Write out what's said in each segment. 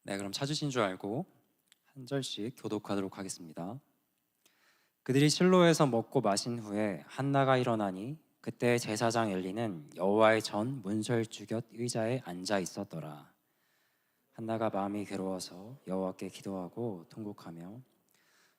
네, 그럼 찾으신 줄 알고 한 절씩 교독하도록 하겠습니다. 그들이 실로에서 먹고 마신 후에 한나가 일어나니 그때 제사장 엘리는 여호와의 전 문설주 곁 의자에 앉아 있었더라. 한나가 마음이 괴로워서 여호와께 기도하고 통곡하며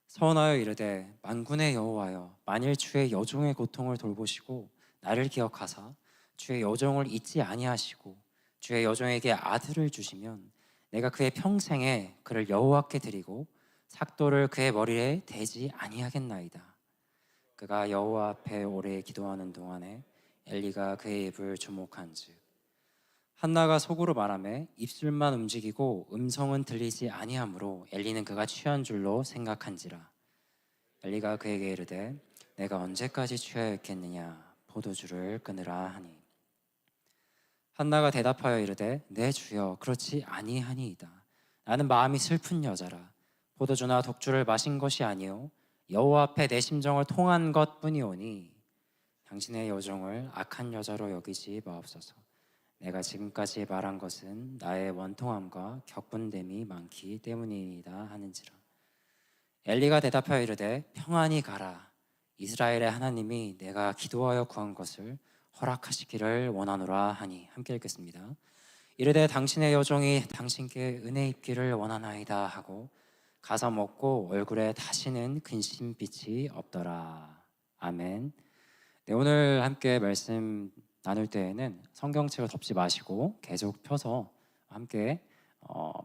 서원하여 이르되 만군의 여호와여, 만일 주의 여종의 고통을 돌보시고 나를 기억하사 주의 여종을 잊지 아니하시고 주의 여종에게 아들을 주시면 내가 그의 평생에 그를 여호와께 드리고 삭도를 그의 머리에 대지 아니하겠나이다. 그가 여호와 앞에 오래 기도하는 동안에 엘리가 그의 입을 주목한즉 한나가 속으로 말하매 입술만 움직이고 음성은 들리지 아니하므로 엘리는 그가 취한 줄로 생각한지라. 엘리가 그에게 이르되 내가 언제까지 취하여 있겠느냐, 포도주를 끊으라 하니 한나가 대답하여 이르되 내 주여 그렇지 아니하니이다. 나는 마음이 슬픈 여자라. 포도주나 독주를 마신 것이 아니요 여호와 앞에 내 심정을 통한 것뿐이오니 당신의 여종을 악한 여자로 여기지 마옵소서. 내가 지금까지 말한 것은 나의 원통함과 격분됨이 많기 때문이다 하는지라. 엘리가 대답하여 이르되 평안히 가라. 이스라엘의 하나님이 내가 기도하여 구한 것을 허락하시기를 원하노라 하니. 함께 읽겠습니다. 이르되 당신의 여종이 당신께 은혜 입기를 원하나이다 하고 가서 먹고 얼굴에 다시는 근심빛이 없더라. 아멘. 네, 오늘 함께 말씀 나눌 때에는 성경책을 덮지 마시고 계속 펴서 함께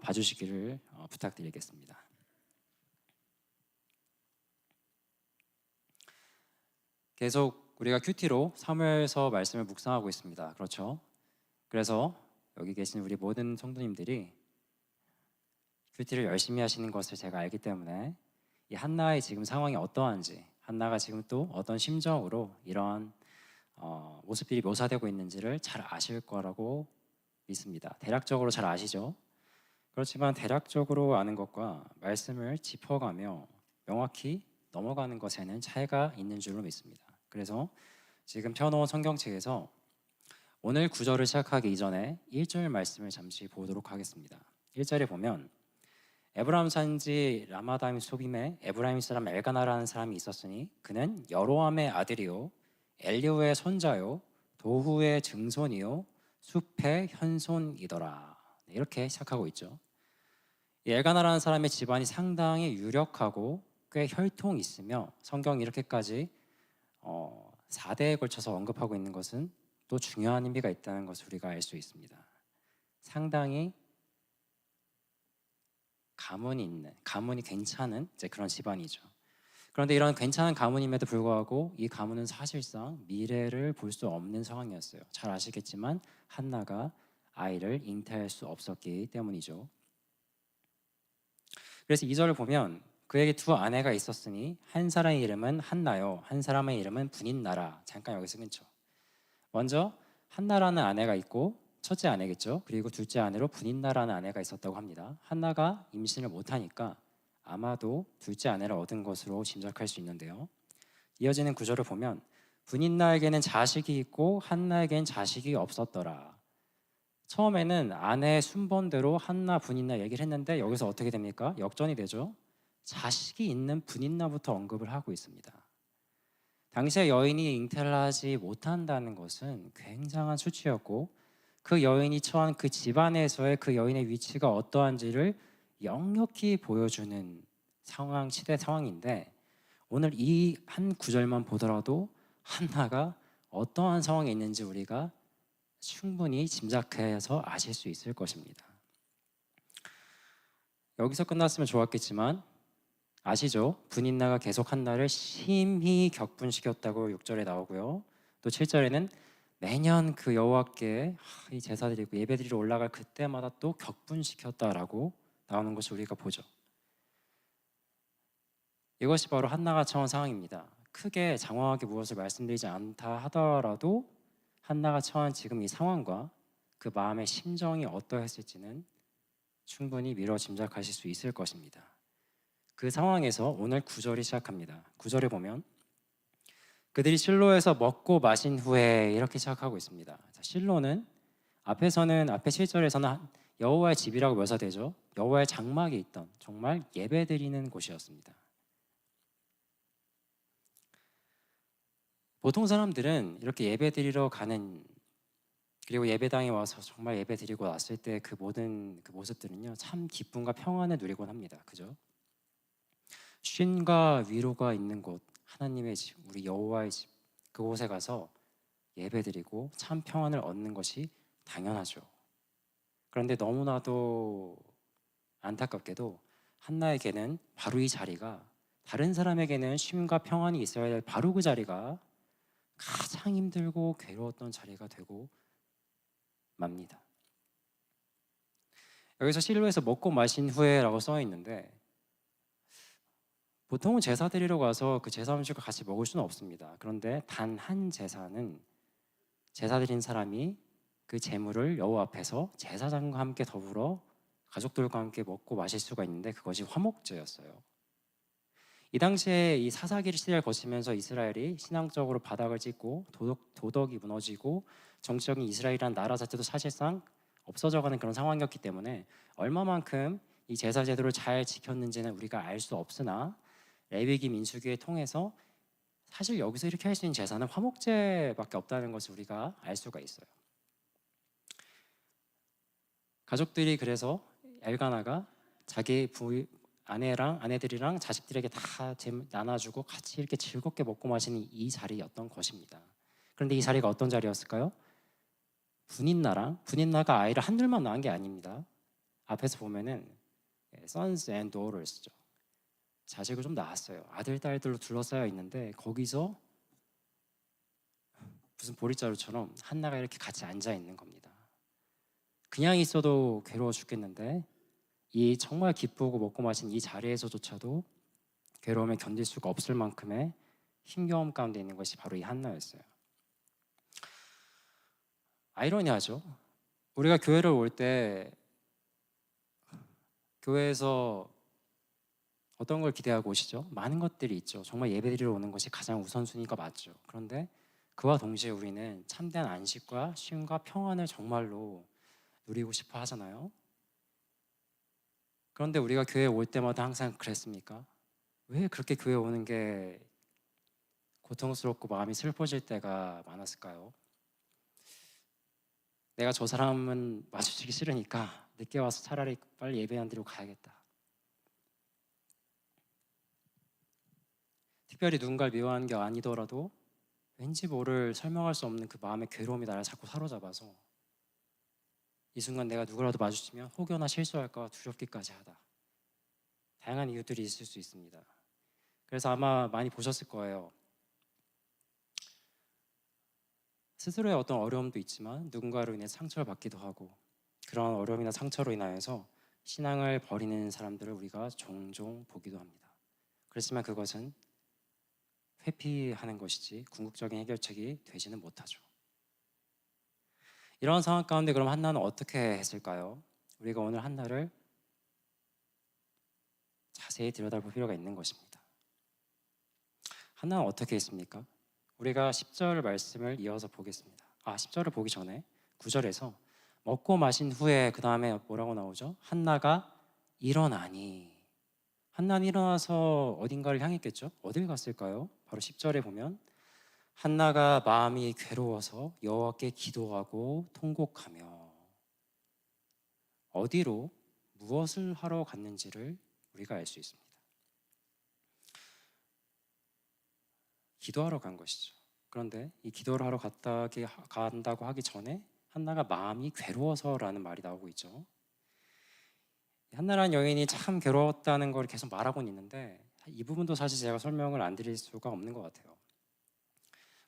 봐주시기를 부탁드리겠습니다. 계속 우리가 큐티로 사무엘서 말씀을 묵상하고 있습니다. 그렇죠? 그래서 여기 계신 우리 모든 성도님들이 큐티를 열심히 하시는 것을 제가 알기 때문에 이 한나의 지금 상황이 어떠한지, 한나가 지금 또 어떤 심정으로 이러한 모습들이 묘사되고 있는지를 잘 아실 거라고 믿습니다. 대략적으로 잘 아시죠? 그렇지만 대략적으로 아는 것과 말씀을 짚어가며 명확히 넘어가는 것에는 차이가 있는 줄로 믿습니다. 그래서 지금 펴놓은 성경책에서 오늘 구절을 시작하기 이전에 1절 말씀을 잠시 보도록 하겠습니다. 1절에 보면 에브라임 산지 라마다임 소빔에 에브라임 사람 엘가나라는 사람이 있었으니 그는 여로함의 아들이요 엘리후의 손자요 도후의 증손이요 숲의 현손이더라. 이렇게 시작하고 있죠. 이 엘가나라는 사람의 집안이 상당히 유력하고 꽤 혈통이 있으며 성경이 이렇게까지 4대에 걸쳐서 언급하고 있는 것은 또 중요한 의미가 있다는 것을 우리가 알 수 있습니다. 상당히 가문이 괜찮은 그런 집안이죠. 그런데 이런 괜찮은 가문임에도 불구하고 이 가문은 사실상 미래를 볼 수 없는 상황이었어요. 잘 아시겠지만 한나가 아이를 잉태할 수 없었기 때문이죠. 그래서 2절을 보면 그에게 두 아내가 있었으니 한 사람의 이름은 한나요 한 사람의 이름은 분인나라. 잠깐 여기서 끊죠. 먼저 한나라는 아내가 있고 첫째 아내겠죠. 그리고 둘째 아내로 분인나라는 아내가 있었다고 합니다. 한나가 임신을 못하니까 아마도 둘째 아내를 얻은 것으로 짐작할 수 있는데요. 이어지는 구절을 보면 분인나에게는 자식이 있고 한나에게는 자식이 없었더라. 처음에는 아내의 순번대로 한나, 분인나 얘기를 했는데 여기서 어떻게 됩니까? 역전이 되죠. 자식이 있는 분인나부터 언급을 하고 있습니다. 당시에 여인이 잉태를 하지 못한다는 것은 굉장한 수치였고 그 여인이 처한 그 집안에서의 그 여인의 위치가 어떠한지를 역력히 보여주는 상황, 시대 상황인데 오늘 이 한 구절만 보더라도 한나가 어떠한 상황에 있는지 우리가 충분히 짐작해서 아실 수 있을 것입니다. 여기서 끝났으면 좋았겠지만 아시죠? 분인나가 계속 한나를 심히 격분시켰다고 6절에 나오고요. 또 7절에는 매년 그 여호와께 이 제사드리고 예배드리러 올라갈 그때마다 또 격분시켰다라고 나오는 것을 우리가 보죠. 이것이 바로 한나가 처한 상황입니다. 크게 장황하게 무엇을 말씀드리지 않다 하더라도 한나가 처한 지금 이 상황과 그 마음의 심정이 어떠했을지는 충분히 미뤄 짐작하실 수 있을 것입니다. 그 상황에서 오늘 9절이 시작합니다. 9절에 보면 그들이 실로에서 먹고 마신 후에 이렇게 시작하고 있습니다. 실로는 앞에 7절에서는 여호와의 집이라고 묘사되죠. 여호와의 장막이 있던 정말 예배드리는 곳이었습니다. 보통 사람들은 이렇게 예배드리러 가는, 그리고 예배당에 와서 정말 예배드리고 났을 때 그 모든 그 모습들은요, 참 기쁨과 평안을 누리곤 합니다. 그죠? 쉼과 위로가 있는 곳, 하나님의 집, 우리 여호와의 집, 그곳에 가서 예배드리고 참 평안을 얻는 것이 당연하죠. 그런데 너무나도 안타깝게도 한나에게는 바로 이 자리가, 다른 사람에게는 쉼과 평안이 있어야 될 바로 그 자리가 가장 힘들고 괴로웠던 자리가 되고 맙니다. 여기서 실로에서 먹고 마신 후에라고 써 있는데, 보통은 제사 드리러 가서 그 제사 음식을 같이 먹을 수는 없습니다. 그런데 단 한 제사는 제사 드린 사람이 그 제물을 여호와 앞에서 제사장과 함께 더불어 가족들과 함께 먹고 마실 수가 있는데, 그것이 화목제였어요. 이 당시에 이 사사기 시대를 거치면서 이스라엘이 신앙적으로 바닥을 찍고 도덕이 무너지고 정치적인 이스라엘이라는 나라 자체도 사실상 없어져가는 그런 상황이었기 때문에 얼마만큼 이 제사 제도를 잘 지켰는지는 우리가 알 수 없으나, 레위기 민수기를 통해서 사실 여기서 이렇게 할 수 있는 제사는 화목제밖에 없다는 것을 우리가 알 수가 있어요. 가족들이 그래서 엘가나가 자기 아내들이랑 자식들에게 다 나눠주고 같이 이렇게 즐겁게 먹고 마시는 이 자리였던 것입니다. 그런데 이 자리가 어떤 자리였을까요? 분인나가 아이를 한둘만 낳은 게 아닙니다. 앞에서 보면은 sons and daughters죠. 자식을 좀 낳았어요. 아들, 딸들로 둘러싸여 있는데, 거기서 무슨 보릿자루처럼 한나가 이렇게 같이 앉아 있는 겁니다. 그냥 있어도 괴로워 죽겠는데, 이 정말 기쁘고 먹고 마신 이 자리에서조차도 괴로움을 견딜 수가 없을 만큼의 힘겨움 가운데 있는 것이 바로 이 한나였어요. 아이러니하죠. 우리가 교회를 올 때 교회에서 어떤 걸 기대하고 오시죠? 많은 것들이 있죠. 정말 예배드리러 오는 것이 가장 우선순위가 맞죠. 그런데 그와 동시에 우리는 참된 안식과 쉼과 평안을 정말로 누리고 싶어 하잖아요. 그런데 우리가 교회에 올 때마다 항상 그랬습니까? 왜 그렇게 교회 오는 게 고통스럽고 마음이 슬퍼질 때가 많았을까요? 내가 저 사람은 마주치기 싫으니까 늦게 와서 차라리 빨리 예배 안 드리고 가야겠다. 특별히 누군가를 미워하는 게 아니더라도 왠지 모를 설명할 수 없는 그 마음의 괴로움이 나를 자꾸 사로잡아서 이 순간 내가 누구라도 마주치면 혹여나 실수할까 두렵기까지 하다. 다양한 이유들이 있을 수 있습니다. 그래서 아마 많이 보셨을 거예요. 스스로의 어떤 어려움도 있지만 누군가로 인해 상처를 받기도 하고, 그런 어려움이나 상처로 인하여서 신앙을 버리는 사람들을 우리가 종종 보기도 합니다. 그렇지만 그것은 회피하는 것이지 궁극적인 해결책이 되지는 못하죠. 이런 상황 가운데 그럼 한나는 어떻게 했을까요? 우리가 오늘 한나를 자세히 들여다볼 필요가 있는 것입니다. 한나는 어떻게 했습니까? 우리가 10절 말씀을 이어서 보겠습니다. 10절을 보기 전에 9절에서 먹고 마신 후에 그 다음에 뭐라고 나오죠? 한나가 일어나니. 한나는 일어나서 어딘가를 향했겠죠? 어딜 갔을까요? 바로 10절에 보면 한나가 마음이 괴로워서 여호와께 기도하고 통곡하며, 어디로 무엇을 하러 갔는지를 우리가 알 수 있습니다. 기도하러 간 것이죠. 그런데 이 기도를 하러 간다고 하기 전에 한나가 마음이 괴로워서라는 말이 나오고 있죠. 한나라는 여인이 참 괴로웠다는 걸 계속 말하고는 있는데, 이 부분도 사실 제가 설명을 안 드릴 수가 없는 것 같아요.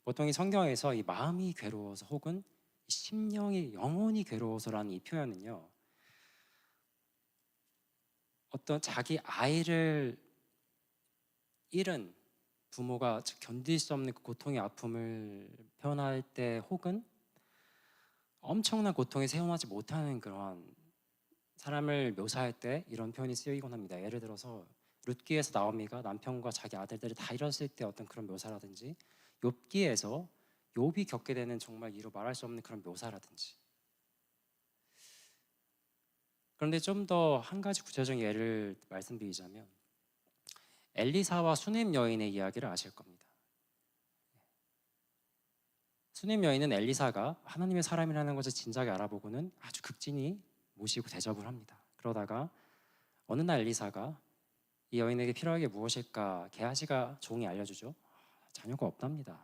보통 이 성경에서 이 마음이 괴로워서 혹은 심령이 영혼이 괴로워서라는 이 표현은요, 어떤 자기 아이를 잃은 부모가 견딜 수 없는 그 고통의 아픔을 표현할 때, 혹은 엄청난 고통에 세워나지 못하는 그러한 사람을 묘사할 때 이런 표현이 쓰이곤 합니다. 예를 들어서 룻기에서 나오미가 남편과 자기 아들들을 다 잃었을 때 어떤 그런 묘사라든지, 욥기에서 욥이 겪게 되는 정말 이루 말할 수 없는 그런 묘사라든지, 그런데 좀 더 한 가지 구체적인 예를 말씀드리자면 엘리사와 수넴 여인의 이야기를 아실 겁니다. 수넴 여인은 엘리사가 하나님의 사람이라는 것을 진작에 알아보고는 아주 극진히 모시고 대접을 합니다. 그러다가 어느 날 엘리사가 이 여인에게 필요한 게 무엇일까? 게하시가 종이 알려주죠. 자녀가 없답니다.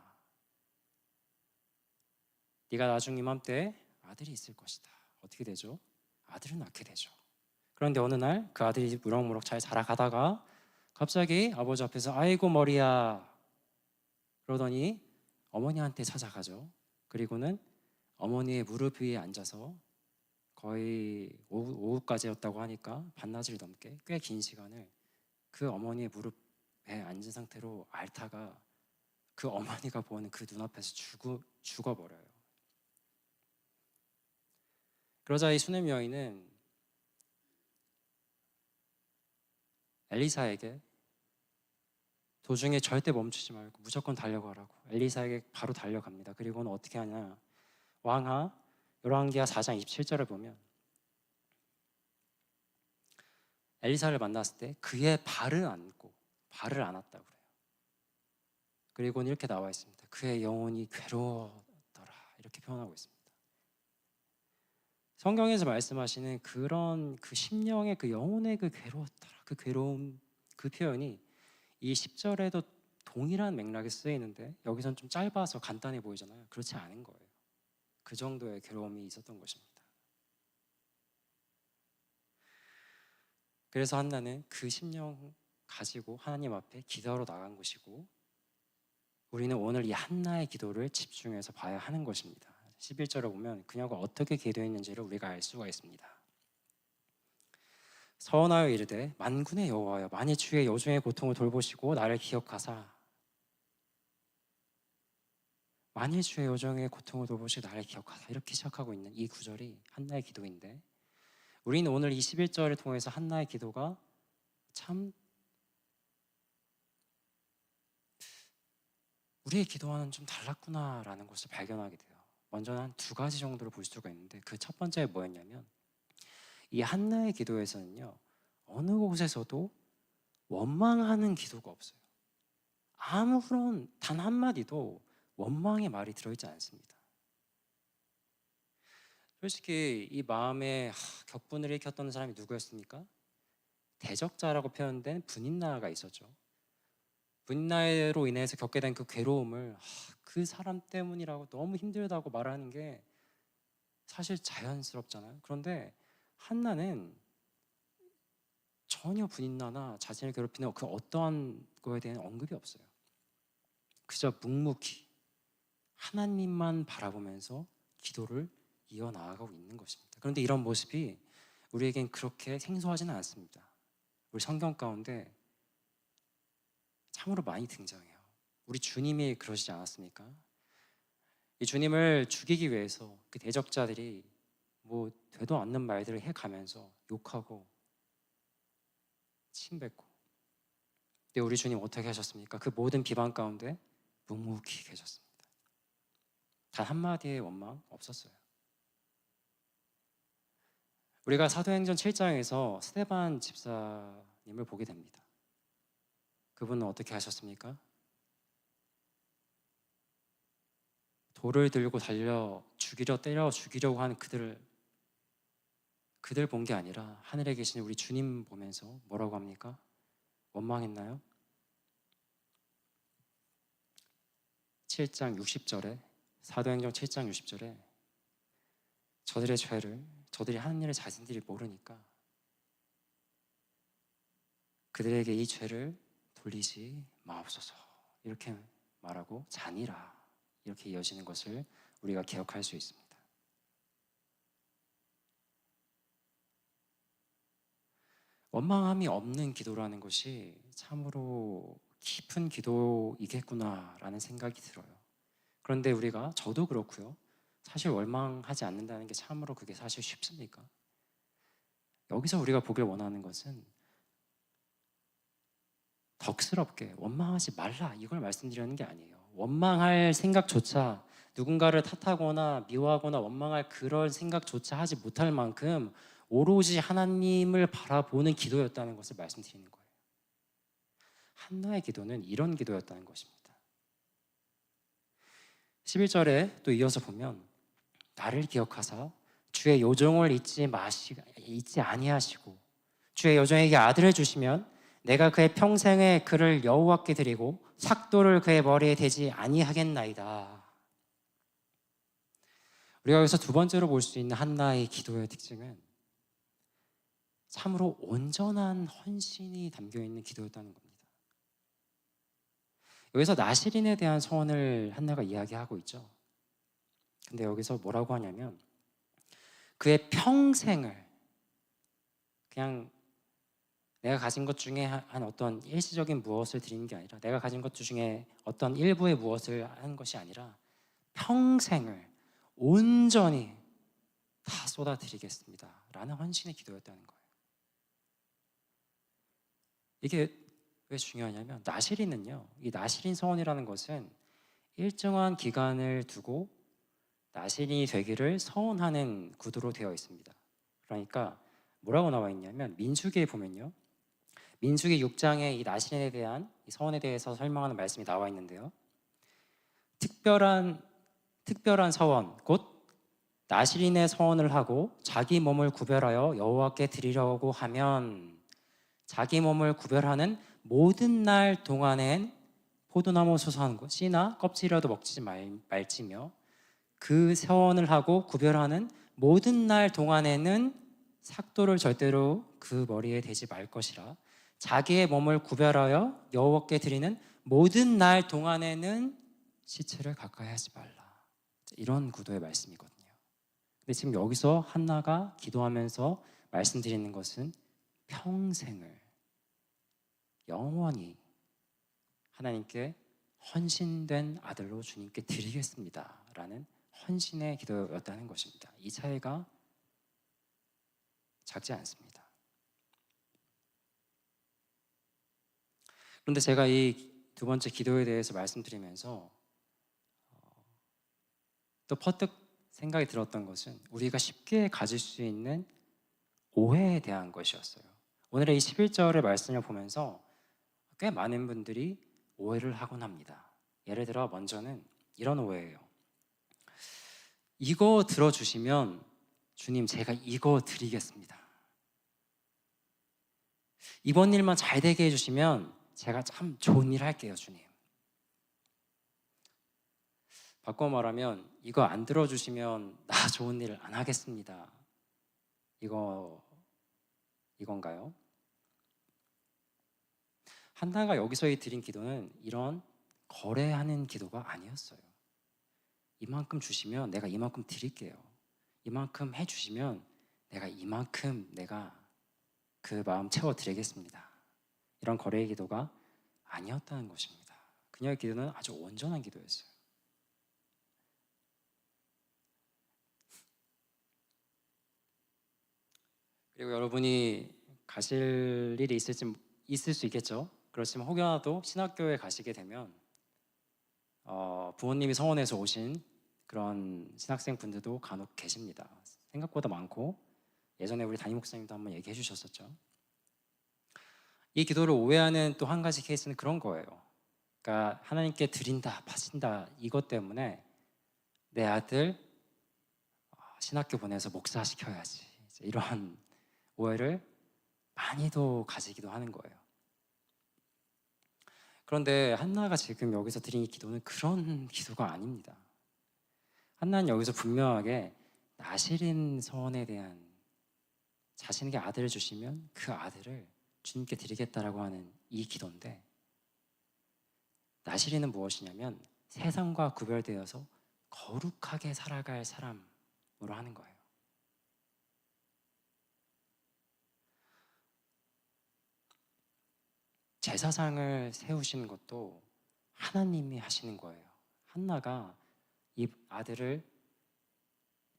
네가 나중 이맘때 아들이 있을 것이다. 어떻게 되죠? 아들을 낳게 되죠. 그런데 어느 날 그 아들이 무럭무럭 잘 자라가다가 갑자기 아버지 앞에서 아이고 머리야 그러더니 어머니한테 찾아가죠. 그리고는 어머니의 무릎 위에 앉아서 거의 오후까지였다고 하니까 반나절 넘게 꽤 긴 시간을 그 어머니의 무릎에 앉은 상태로 앓다가 그 어머니가 보는 그 눈앞에서 죽어버려요. 그러자 이 수넴 여인은 엘리사에게 도중에 절대 멈추지 말고 무조건 달려가라고 엘리사에게 바로 달려갑니다. 그리고는 어떻게 하냐? 왕하 열왕기하 4장 27절을 보면 엘리사를 만났을 때 그의 발을 안고 발을 안았다고 그래요. 그리고는 이렇게 나와 있습니다. 그의 영혼이 괴로웠더라 이렇게 표현하고 있습니다. 성경에서 말씀하시는 그런 그 심령의 그 영혼의 그 괴로웠더라 그 괴로움 그 표현이 이 10절에도 동일한 맥락에 쓰이는데 여기선 좀 짧아서 간단해 보이잖아요. 그렇지 않은 거예요. 그 정도의 괴로움이 있었던 것입니다. 그래서 한나는 그 심령 가지고 하나님 앞에 기도하러 나간 것이고 우리는 오늘 이 한나의 기도를 집중해서 봐야 하는 것입니다. 11절에 보면 그녀가 어떻게 기도했는지를 우리가 알 수가 있습니다. 서원하여 이르되 만군의 여호와여 만일 주의 여종의 고통을 돌보시고 나를 기억하사 만일 주의 여종의 고통을 돌보시고 나를 기억하사 이렇게 시작하고 있는 이 구절이 한나의 기도인데 우리는 오늘 21절을 통해서 한나의 기도가 참 우리의 기도와는 좀 달랐구나라는 것을 발견하게 돼요. 먼저 한 두 가지 정도로 볼 수가 있는데 그 첫 번째가 뭐였냐면 이 한나의 기도에서는요 어느 곳에서도 원망하는 기도가 없어요. 아무런 단 한마디도 원망의 말이 들어있지 않습니다. 솔직히 이 마음에 격분을 일으켰던 사람이 누구였습니까? 대적자라고 표현된 분인나가 있었죠. 분인나로 인해서 겪게 된 그 괴로움을 그 사람 때문이라고 너무 힘들다고 말하는 게 사실 자연스럽잖아요. 그런데 한나는 전혀 분인나나 자신을 괴롭히는 그 어떠한 거에 대한 언급이 없어요. 그저 묵묵히 하나님만 바라보면서 기도를 이어나가고 있는 것입니다. 그런데 이런 모습이 우리에겐 그렇게 생소하지는 않습니다. 우리 성경 가운데 참으로 많이 등장해요. 우리 주님이 그러시지 않았습니까? 이 주님을 죽이기 위해서 그 대적자들이 뭐 되도 않는 말들을 해가면서 욕하고 침뱉고 근데 우리 주님 어떻게 하셨습니까? 그 모든 비방 가운데 묵묵히 계셨습니다. 단 한마디의 원망 없었어요. 우리가 사도행전 7장에서 스데반 집사님을 보게 됩니다. 그분은 어떻게 하셨습니까? 돌을 들고 달려 때려 죽이려고 하는 그들 본 게 아니라 하늘에 계신 우리 주님 보면서 뭐라고 합니까? 원망했나요? 7장 60절에 사도행전 7장 60절에 저들의 죄를 저들이 하는 일을 자신들이 모르니까 그들에게 이 죄를 돌리지 마옵소서 이렇게 말하고 잔이라 이렇게 이어지는 것을 우리가 기억할 수 있습니다. 원망함이 없는 기도라는 것이 참으로 깊은 기도이겠구나라는 생각이 들어요. 그런데 우리가 저도 그렇고요. 사실 원망하지 않는다는 게 참으로 그게 사실 쉽습니까? 여기서 우리가 보길 원하는 것은 덕스럽게 원망하지 말라 이걸 말씀드리는 게 아니에요. 원망할 생각조차 누군가를 탓하거나 미워하거나 원망할 그런 생각조차 하지 못할 만큼 오로지 하나님을 바라보는 기도였다는 것을 말씀드리는 거예요. 한나의 기도는 이런 기도였다는 것입니다. 11절에 또 이어서 보면 나를 기억하사 주의 요정을 잊지 아니하시고 주의 요정에게 아들을 주시면 내가 그의 평생에 그를 여호와께 드리고 삭도를 그의 머리에 대지 아니하겠나이다. 우리가 여기서 두 번째로 볼 수 있는 한나의 기도의 특징은 참으로 온전한 헌신이 담겨있는 기도였다는 겁니다. 여기서 나실인에 대한 소원을 한나가 이야기하고 있죠. 근데 여기서 뭐라고 하냐면 그의 평생을 그냥 내가 가진 것 중에 한 어떤 일시적인 무엇을 드리는 게 아니라 내가 가진 것 중에 어떤 일부의 무엇을 하는 것이 아니라 평생을 온전히 다 쏟아드리겠습니다 라는 헌신의 기도였다는 거예요. 이게 왜 중요하냐면 나실인은요, 이 나실인 서원이라는 것은 일정한 기간을 두고 나실인이 되기를 서원하는 구도로 되어 있습니다. 그러니까 뭐라고 나와 있냐면 민수기에 보면요, 민수기 6장에 이 나실인에 대한 이 서원에 대해서 설명하는 말씀이 나와 있는데요, 특별한 서원 곧 나실인의 서원을 하고 자기 몸을 구별하여 여호와께 드리려고 하면 자기 몸을 구별하는 모든 날 동안엔 포도나무 소소한 것 씨나 껍질이라도 먹지 말지며 그 서원을 하고 구별하는 모든 날 동안에는 삭도를 절대로 그 머리에 대지 말 것이라 자기의 몸을 구별하여 여호와께 드리는 모든 날 동안에는 시체를 가까이 하지 말라. 이런 구도의 말씀이거든요. 근데 지금 여기서 한나가 기도하면서 말씀드리는 것은 평생을 영원히 하나님께 헌신된 아들로 주님께 드리겠습니다 라는 헌신의 기도였다는 것입니다. 이 차이가 작지 않습니다. 그런데 제가 이 두 번째 기도에 대해서 말씀드리면서 또 퍼뜩 생각이 들었던 것은 우리가 쉽게 가질 수 있는 오해에 대한 것이었어요. 오늘의 이 11절의 말씀을 보면서 꽤 많은 분들이 오해를 하곤 합니다. 예를 들어 먼저는 이런 오해예요. 이거 들어주시면 주님 제가 이거 드리겠습니다. 이번 일만 잘 되게 해주시면 제가 참 좋은 일 할게요 주님. 바꿔 말하면 이거 안 들어주시면 나 좋은 일 안 하겠습니다. 이건가요? 한나가 여기서 드린 기도는 이런 거래하는 기도가 아니었어요. 이만큼 주시면 내가 이만큼 드릴게요. 이만큼 해주시면 내가 이만큼 그 마음 채워드리겠습니다. 이런 거래의 기도가 아니었다는 것입니다. 그녀의 기도는 아주 온전한 기도였어요. 그리고 여러분이 가실 일이 있을 수 있겠죠. 그렇지만 혹여라도 신학교에 가시게 되면 부모님이 서원해서 오신 그런 신학생 분들도 간혹 계십니다. 생각보다 많고 예전에 우리 담임 목사님도 한번 얘기해 주셨었죠. 이 기도를 오해하는 또 한 가지 케이스는 그런 거예요. 그러니까 하나님께 드린다, 바친다 이것 때문에 내 아들 신학교 보내서 목사시켜야지 이런 오해를 많이도 가지기도 하는 거예요. 그런데 한나가 지금 여기서 드린 이 기도는 그런 기도가 아닙니다. 한나는 여기서 분명하게 나실인 서원에 대한 자신에게 아들을 주시면 그 아들을 주님께 드리겠다라고 하는 이 기도인데, 나실인은 무엇이냐면 세상과 구별되어서 거룩하게 살아갈 사람으로 하는 거예요. 제사장을 세우시는 것도 하나님이 하시는 거예요. 한나가 이 아들을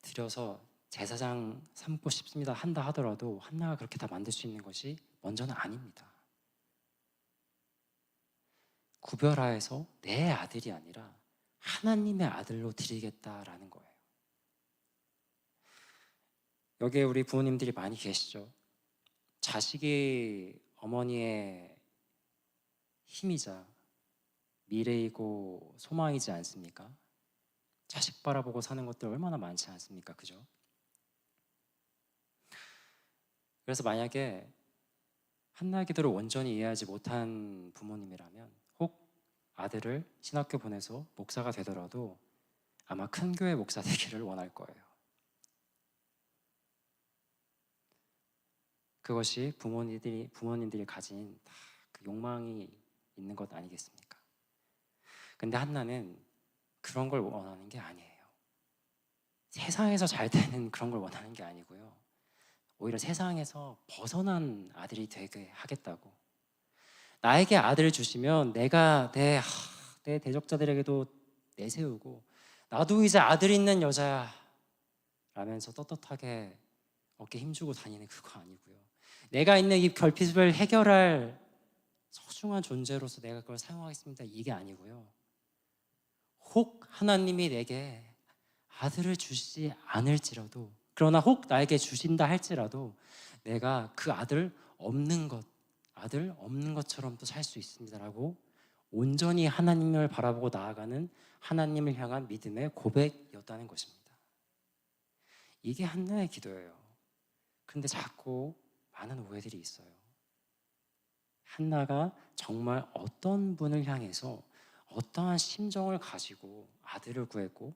들여서 제사장 삼고 싶습니다 한다 하더라도 한나가 그렇게 다 만들 수 있는 것이 먼저는 아닙니다. 구별하여서 내 아들이 아니라 하나님의 아들로 드리겠다라는 거예요. 여기에 우리 부모님들이 많이 계시죠. 자식이 어머니의 힘이자 미래이고 소망이지 않습니까? 자식 바라보고 사는 것들 얼마나 많지 않습니까? 그죠? 그래서 만약에 한나의 기도를 온전히 이해하지 못한 부모님이라면 혹 아들을 신학교 보내서 목사가 되더라도 아마 큰 교회 목사 되기를 원할 거예요. 그것이 부모님들이 가진 다 그 욕망이 있는 것 아니겠습니까? 근데 한나는 그런 걸 원하는 게 아니에요. 세상에서 잘 되는 그런 걸 원하는 게 아니고요. 오히려 세상에서 벗어난 아들이 되게 하겠다고. 나에게 아들을 주시면 내가 내 대적자들에게도 내세우고 나도 이제 아들 있는 여자야 라면서 떳떳하게 어깨 힘주고 다니는 그거 아니고요. 내가 있는 이 결핍을 해결할 소중한 존재로서 내가 그걸 사용하겠습니다. 이게 아니고요. 혹 하나님이 내게 아들을 주시지 않을지라도, 그러나 혹 나에게 주신다 할지라도 내가 그 아들 없는 것처럼 또 살 수 있습니다라고 온전히 하나님을 바라보고 나아가는 하나님을 향한 믿음의 고백이었다는 것입니다. 이게 한나의 기도예요. 그런데 자꾸 많은 오해들이 있어요. 한나가 정말 어떤 분을 향해서 어떠한 심정을 가지고 아들을 구했고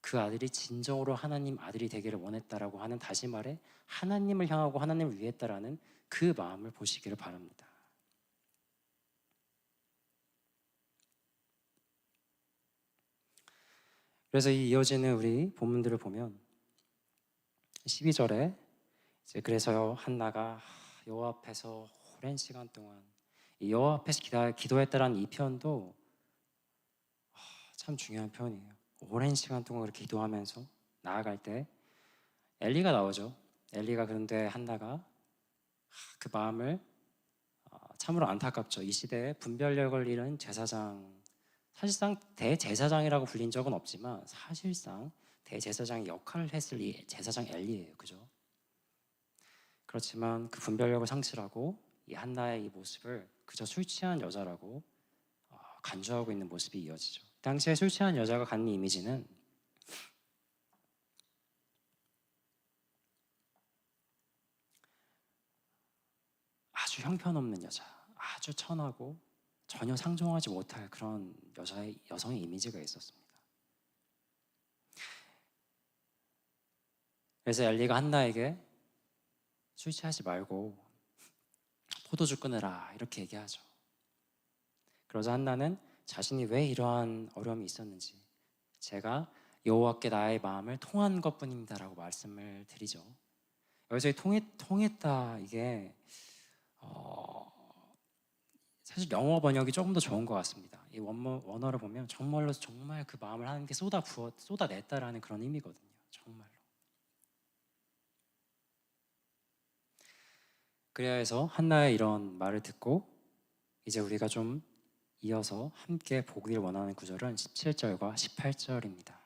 그 아들이 진정으로 하나님 아들이 되기를 원했다라고 하는, 다시 말해 하나님을 향하고 하나님을 위했다라는 그 마음을 보시기를 바랍니다. 그래서 이 이어지는 우리 본문들을 보면 12절에 이제 그래서 한나가 여호와 앞에서 오랜 시간 동안 이 여호와 앞에서 기도했다라는 이 표현도 참 중요한 표현이에요. 오랜 시간 동안 그렇게 기도하면서 나아갈 때 엘리가 나오죠. 엘리가 그런데 한나가 그 마음을 참으로 안타깝죠. 이 시대에 분별력을 잃은 제사장, 사실상 대제사장이라고 불린 적은 없지만 사실상 대제사장의 역할을 했을 이 제사장 엘리예요. 그죠? 그렇지만 그 분별력을 상실하고 이 한나의 이 모습을 그저 술 취한 여자라고 간주하고 있는 모습이 이어지죠. 당시에 술 취한 여자가 갖는 이미지는 아주 형편없는 여자, 아주 천하고 전혀 상종하지 못할 그런 여성의 이미지가 있었습니다. 그래서 엘리가 한나에게 술 취하지 말고 포도주 끊으라 이렇게 얘기하죠. 그러자 한나는 자신이 왜 이러한 어려움이 있었는지 제가 여호와께 나의 마음을 통한 것뿐입니다라고 말씀을 드리죠. 여기서 통했다 이게 사실 영어 번역이 조금 더 좋은 것 같습니다. 이 원어를 보면 정말 그 마음을 하나님께 쏟아냈다라는 그런 의미거든요. 정말로. 그래야 해서 한나의 이런 말을 듣고 이제 우리가 좀 이어서 함께 보기를 원하는 구절은 17절과 18절입니다.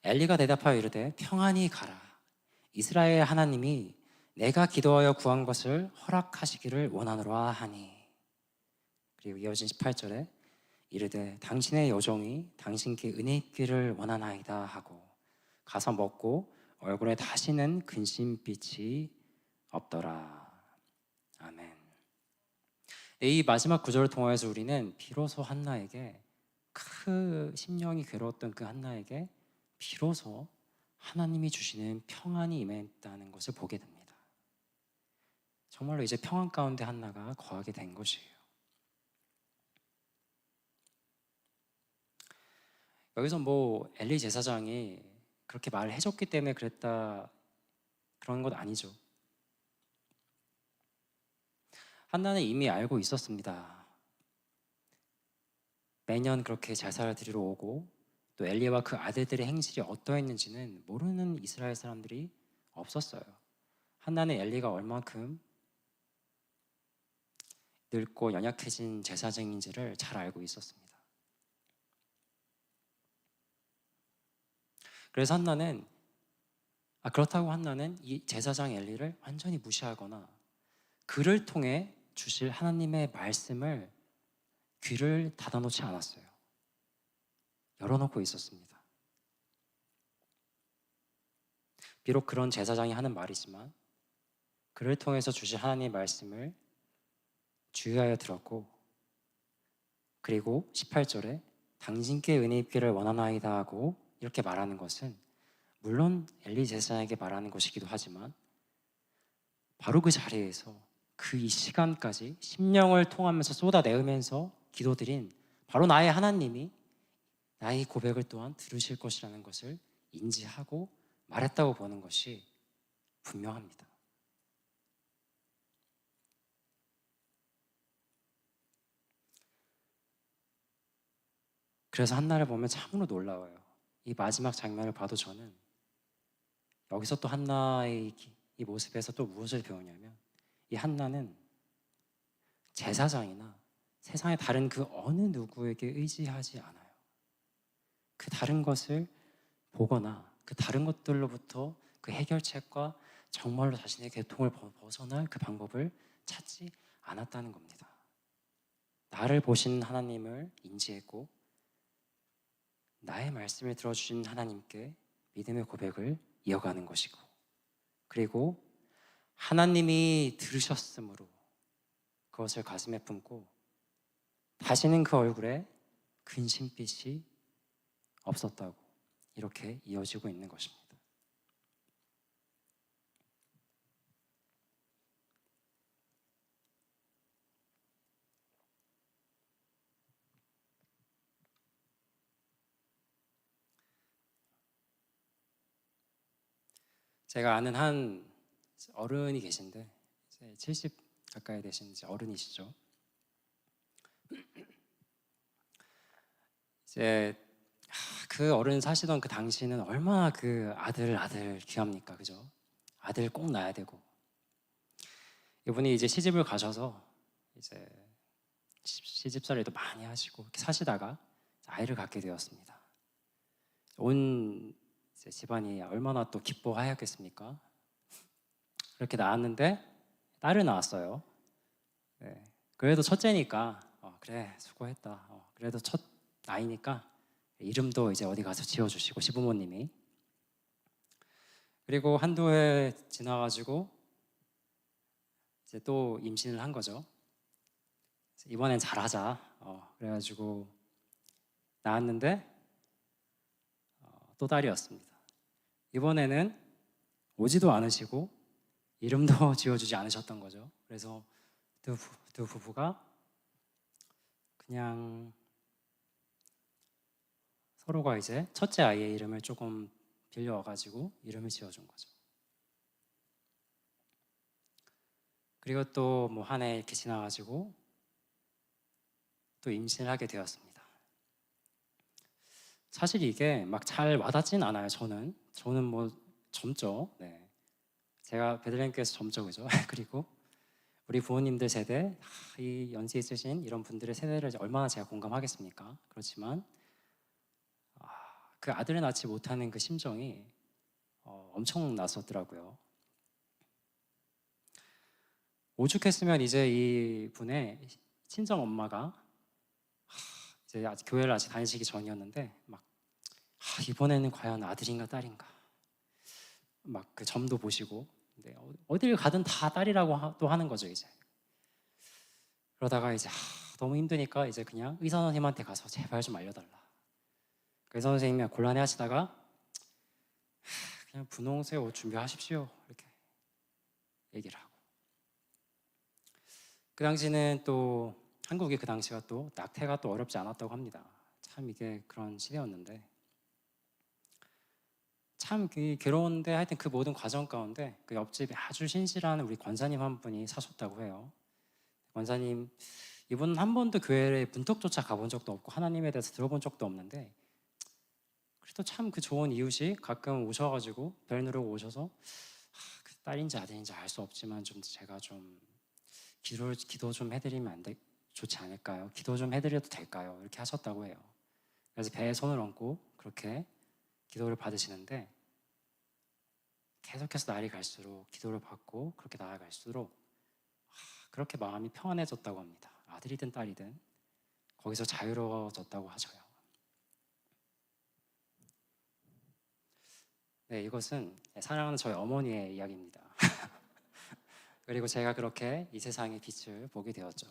엘리가 대답하여 이르되 평안히 가라. 이스라엘 하나님이 내가 기도하여 구한 것을 허락하시기를 원하노라 하니. 그리고 이어진 18절에 이르되 당신의 여종이 당신께 은혜 있기를 원하나이다 하고 가서 먹고 얼굴에 다시는 근심빛이 없더라. 아멘. 이 마지막 구절을 통해서 우리는 비로소 한나에게 그 심령이 괴로웠던 그 한나에게 비로소 하나님이 주시는 평안이 임했다는 것을 보게 됩니다. 정말로 이제 평안 가운데 한나가 거하게 된 것이에요. 여기서 뭐 엘리 제사장이 그렇게 말을 해줬기 때문에 그랬다 그런 것 아니죠. 한나는 이미 알고 있었습니다. 매년 그렇게 제사를 드리러 오고 또 엘리와 그 아들들의 행실이 어떠했는지는 모르는 이스라엘 사람들이 없었어요. 한나는 엘리가 얼만큼 늙고 연약해진 제사장인지를 잘 알고 있었습니다. 그래서 한나는 그렇다고 한나는 이 제사장 엘리를 완전히 무시하거나 그를 통해 주실 하나님의 말씀을 귀를 닫아놓지 않았어요. 열어놓고 있었습니다. 비록 그런 제사장이 하는 말이지만 그를 통해서 주실 하나님의 말씀을 주의하여 들었고, 그리고 18절에 당신께 은혜 입기를 원하나이다 하고 이렇게 말하는 것은 물론 엘리 제사장에게 말하는 것이기도 하지만 바로 그 자리에서 그 이 시간까지 심령을 통하면서 쏟아내으면서 기도드린 바로 나의 하나님이 나의 고백을 또한 들으실 것이라는 것을 인지하고 말했다고 보는 것이 분명합니다. 그래서 한나를 보면 참으로 놀라워요. 이 마지막 장면을 봐도 저는 여기서 또 한나의 이 모습에서 또 무엇을 배우냐면 이 한나는 제사장이나 세상의 다른 그 어느 누구에게 의지하지 않아요. 그 다른 것을 보거나 그 다른 것들로부터 그 해결책과 정말로 자신의 고통을 벗어날 그 방법을 찾지 않았다는 겁니다. 나를 보신 하나님을 인지했고 나의 말씀을 들어주신 하나님께 믿음의 고백을 이어가는 것이고, 그리고 하나님이 들으셨으므로 그것을 가슴에 품고 다시는 그 얼굴에 근심빛이 없었다고 이렇게 이어지고 있는 것입니다. 제가 아는 한 어른이 계신데 70 가까이 되신 어른이시죠. 이제 그 어른 사시던 그 당시는 얼마나 그 아들 귀합니까, 그죠? 아들 꼭 낳아야 되고. 이분이 이제 시집을 가셔서 이제 시집살이도 많이 하시고 이렇게 사시다가 아이를 갖게 되었습니다. 온 이제 집안이 얼마나 또 기뻐하였겠습니까? 그렇게 낳았는데 딸을 낳았어요. 네. 그래도 첫째니까 그래 수고했다. 그래도 첫 아이니까 이름도 이제 어디 가서 지어주시고 시부모님이. 그리고 한두 해 지나가지고 이제 또 임신을 한 거죠. 이번엔 잘하자. 그래가지고 낳았는데 또 딸이었습니다. 이번에는 오지도 않으시고 이름도 지어주지 않으셨던 거죠. 그래서 두 부부가 그냥 서로가 이제 첫째 아이의 이름을 조금 빌려와가지고 이름을 지어준 거죠. 그리고 또 뭐 한 해 이렇게 지나가지고 또 임신을 하게 되었습니다. 사실 이게 막 잘 와닿진 않아요. 저는 뭐 젊죠. 네. 제가 베들레헴교회에서 젊죠, 그죠? 그리고 우리 부모님들 세대, 이 연세 있으신 이런 분들의 세대를 얼마나 제가 공감하겠습니까? 그렇지만 그 아들을 낳지 못하는 그 심정이 엄청 낯섰더라고요. 오죽했으면 이제 이 분의 친정 엄마가 이제 아직 교회를 아직 다니시기 전이었는데 막 이번에는 과연 아들인가 딸인가 막 그 점도 보시고, 근데 어딜 가든 다 딸이라고 또 하는 거죠 이제. 그러다가 이제 너무 힘드니까 이제 그냥 의사 선생님한테 가서 제발 좀 알려달라. 그 의사 선생님이 곤란해하시다가 그냥 분홍색 옷 준비하십시오 이렇게 얘기를 하고. 그 당시는 또 한국이 그 당시가 또 낙태가 또 어렵지 않았다고 합니다. 참 이게 그런 시대였는데 참 괴로운데 하여튼 그 모든 과정 가운데 그 옆집에 아주 신실한 우리 권사님 한 분이 사셨다고 해요. 권사님 이분은 한 번도 교회에 문턱조차 가본 적도 없고 하나님에 대해서 들어본 적도 없는데 그래도 참 그 좋은 이웃이 가끔 오셔가지고 벨 누르고 오셔서 그 딸인지 아들인지 알 수 없지만 좀 제가 좀 기도 좀 해드리면 좋지 않을까요? 기도 좀 해드려도 될까요? 이렇게 하셨다고 해요. 그래서 배에 손을 얹고 그렇게 기도를 받으시는데 계속해서 날이 갈수록 기도를 받고 그렇게 나아갈수록 그렇게 마음이 평안해졌다고 합니다. 아들이든 딸이든 거기서 자유로워졌다고 하셔요. 네, 이것은 사랑하는 저희 어머니의 이야기입니다. 그리고 제가 그렇게 이 세상의 빛을 보게 되었죠.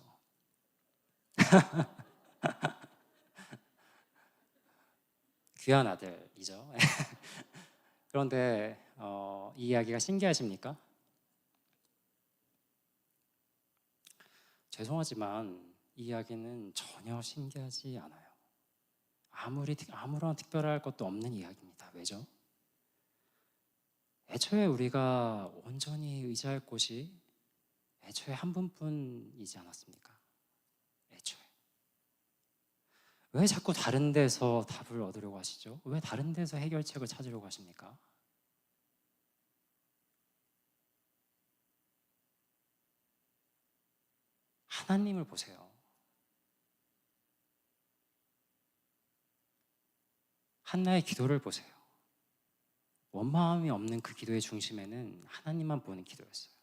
귀한 아들이죠. 그런데 이 이야기가 신기하십니까? 죄송하지만 이 이야기는 전혀 신기하지 않아요. 아무런 특별할 것도 없는 이야기입니다. 왜죠? 애초에 우리가 온전히 의지할 곳이 애초에 한 분뿐이지 않았습니까? 애초에. 왜 자꾸 다른 데서 답을 얻으려고 하시죠? 왜 다른 데서 해결책을 찾으려고 하십니까? 하나님을 보세요. 한나의 기도를 보세요. 원마음이 없는 그 기도의 중심에는 하나님만 보는 기도였어요.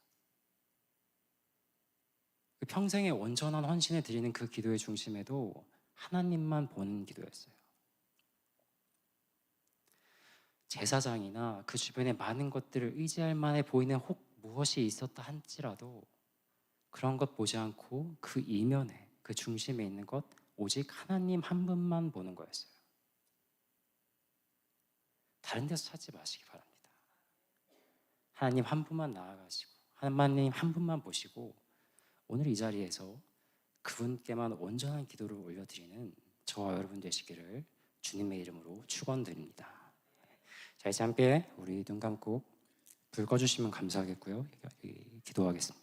그 평생의 온전한 헌신을 드리는 그 기도의 중심에도 하나님만 보는 기도였어요. 제사장이나 그 주변에 많은 것들을 의지할 만해 보이는 혹 무엇이 있었다 할지라도 그런 것 보지 않고 그 이면에 그 중심에 있는 것 오직 하나님 한 분만 보는 거였어요. 다른 데서 찾지 마시기 바랍니다. 하나님 한 분만 나아가시고 하나님 한 분만 보시고 오늘 이 자리에서 그분께만 온전한 기도를 올려드리는 저와 여러분 되시기를 주님의 이름으로 축원드립니다. 자, 이제 함께 우리 눈 감고 불 꺼주시면 감사하겠고요. 기도하겠습니다.